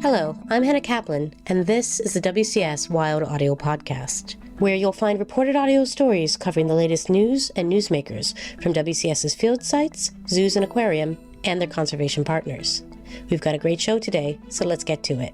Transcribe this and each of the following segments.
Hello, I'm Hannah Kaplan, and this is the WCS Wild Audio Podcast, where you'll find reported audio stories covering the latest news and newsmakers from WCS's field sites, zoos and aquarium, and their conservation partners. We've got a great show today, so let's get to it.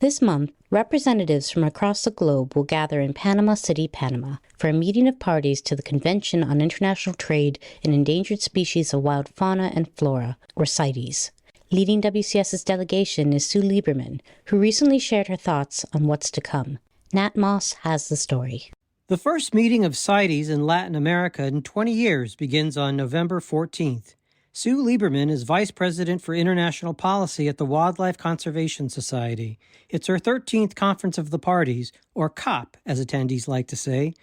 This month, representatives from across the globe will gather in Panama City, Panama, for a meeting of parties to the Convention on International Trade in Endangered Species of Wild Fauna and Flora, or CITES. Leading WCS's delegation is Sue Lieberman, who recently shared her thoughts on what's to come. Nat Moss has the story. The first meeting of CITES in Latin America in 20 years begins on November 14th. Sue Lieberman is Vice President for International Policy at the Wildlife Conservation Society. It's her 13th Conference of the Parties, or COP, as attendees like to say.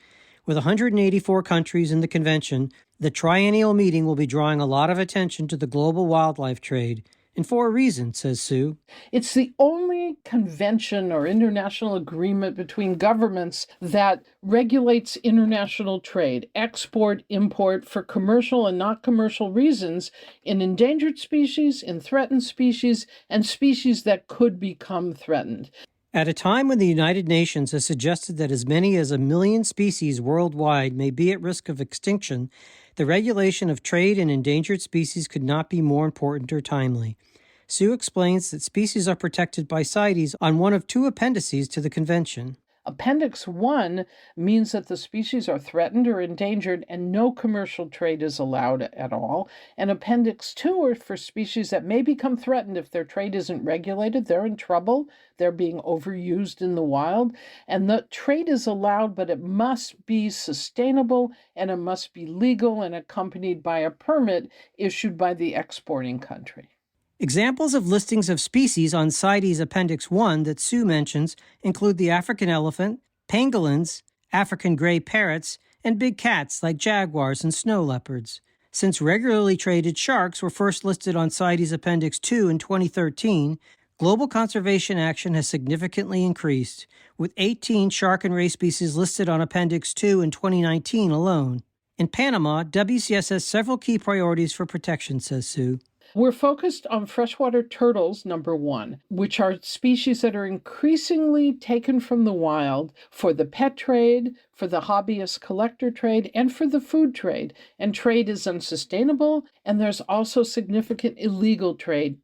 With 184 countries in the convention, the triennial meeting will be drawing a lot of attention to the global wildlife trade. And for a reason, says Sue. It's the only convention or international agreement between governments that regulates international trade, export, import for commercial and not commercial reasons in endangered species, in threatened species, and species that could become threatened. At a time when the United Nations has suggested that as many as 1 million species worldwide may be at risk of extinction, the regulation of trade in endangered species could not be more important or timely. Sue explains that species are protected by CITES on one of 2 appendices to the convention. Appendix 1 means that the species are threatened or endangered and no commercial trade is allowed at all. And Appendix 2 are for species that may become threatened if their trade isn't regulated. They're in trouble. They're being overused in the wild. And the trade is allowed, but it must be sustainable and it must be legal and accompanied by a permit issued by the exporting country. Examples of listings of species on CITES Appendix 1 that Sue mentions include the African elephant, pangolins, African gray parrots, and big cats like jaguars and snow leopards. Since regularly traded sharks were first listed on CITES Appendix 2 in 2013, global conservation action has significantly increased, with 18 shark and ray species listed on Appendix 2 in 2019 alone. In Panama, WCS has several key priorities for protection, says Sue. We're focused on freshwater turtles, number 1, which are species that are increasingly taken from the wild for the pet trade, for the hobbyist collector trade, and for the food trade. And trade is unsustainable, and there's also significant illegal trade.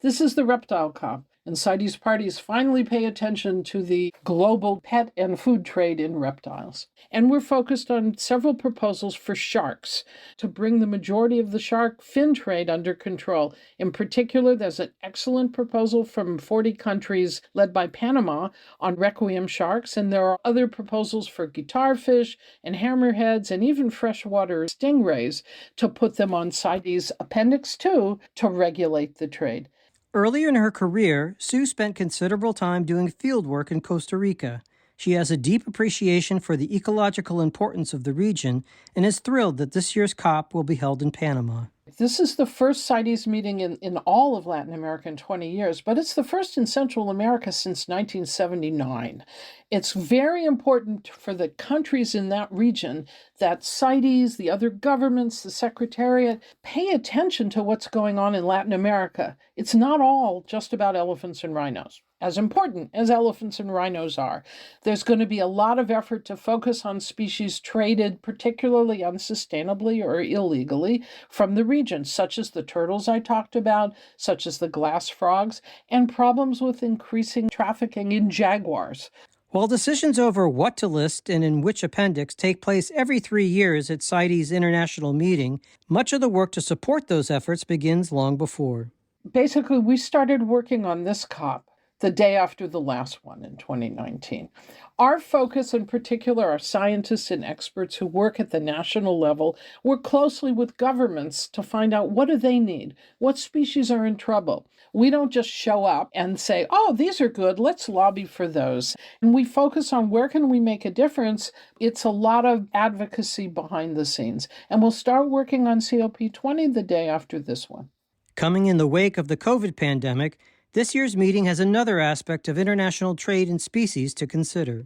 This is the reptile COP, and CITES parties finally pay attention to the global pet and food trade in reptiles. And we're focused on several proposals for sharks to bring the majority of the shark fin trade under control. In particular, there's an excellent proposal from 40 countries led by Panama on requiem sharks, and there are other proposals for guitarfish and hammerheads and even freshwater stingrays to put them on CITES Appendix 2 to regulate the trade. Earlier in her career, Sue spent considerable time doing field work in Costa Rica. She has a deep appreciation for the ecological importance of the region and is thrilled that this year's COP will be held in Panama. This is the first CITES meeting in all of Latin America in 20 years, but it's the first in Central America since 1979. It's very important for the countries in that region that CITES, the other governments, the Secretariat, pay attention to what's going on in Latin America. It's not all just about elephants and rhinos. As important as elephants and rhinos are, there's going to be a lot of effort to focus on species traded particularly unsustainably or illegally from the region, such as the turtles I talked about, such as the glass frogs, and problems with increasing trafficking in jaguars. While decisions over what to list and in which appendix take place every 3 years at CITES International Meeting, much of the work to support those efforts begins long before. Basically, we started working on this COP the day after the last one in 2019. Our focus in particular are scientists and experts who work at the national level, work closely with governments to find out what do they need, what species are in trouble. We don't just show up and say, oh, these are good, let's lobby for those. And we focus on where can we make a difference. It's a lot of advocacy behind the scenes. And we'll start working on COP20 the day after this one. Coming in the wake of the COVID pandemic, this year's meeting has another aspect of international trade in species to consider.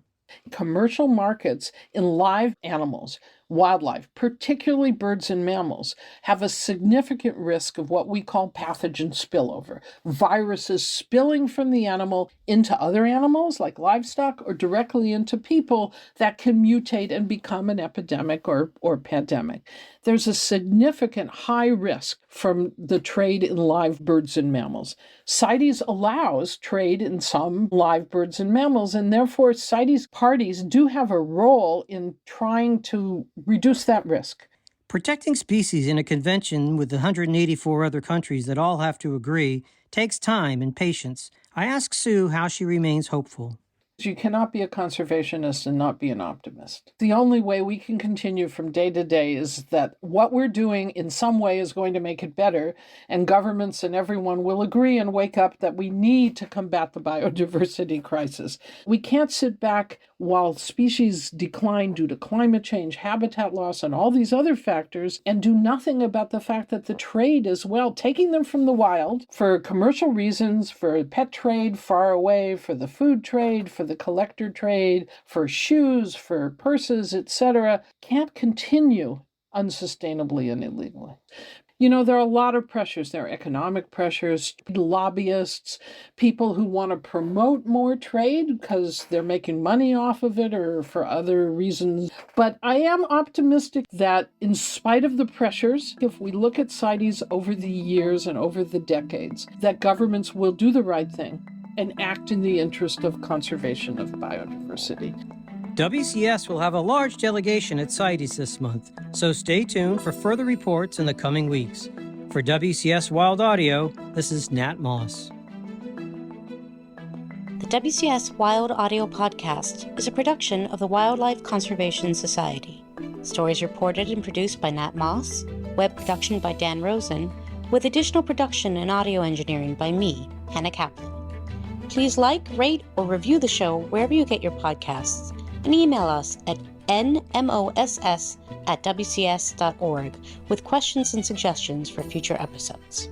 Commercial markets in live animals wildlife, particularly birds and mammals, have a significant risk of what we call pathogen spillover. Viruses spilling from the animal into other animals like livestock or directly into people that can mutate and become an epidemic or pandemic. There's a significant high risk from the trade in live birds and mammals. CITES allows trade in some live birds and mammals, and therefore CITES parties do have a role in trying to reduce that risk. Protecting species in a convention with 184 other countries that all have to agree takes time and patience. I ask Sue how she remains hopeful. You cannot be a conservationist and not be an optimist. The only way we can continue from day to day is that what we're doing in some way is going to make it better, and governments and everyone will agree and wake up that we need to combat the biodiversity crisis. We can't sit back while species decline due to climate change, habitat loss, and all these other factors, and do nothing about the fact that the trade as well, taking them from the wild for commercial reasons, for pet trade far away, for the food trade, for the collector trade, for shoes, for purses, etc., can't continue unsustainably and illegally. There are a lot of pressures. There are economic pressures, lobbyists, people who want to promote more trade because they're making money off of it or for other reasons. But I am optimistic that in spite of the pressures, if we look at CITES over the years and over the decades, that governments will do the right thing and act in the interest of conservation of biodiversity. WCS will have a large delegation at CITES this month, so stay tuned for further reports in the coming weeks. For WCS Wild Audio, this is Nat Moss. The WCS Wild Audio Podcast is a production of the Wildlife Conservation Society. Stories reported and produced by Nat Moss, web production by Dan Rosen, with additional production and audio engineering by me, Hannah Kaplan. Please like, rate, or review the show wherever you get your podcasts, and email us at nmoss@wcs.org with questions and suggestions for future episodes.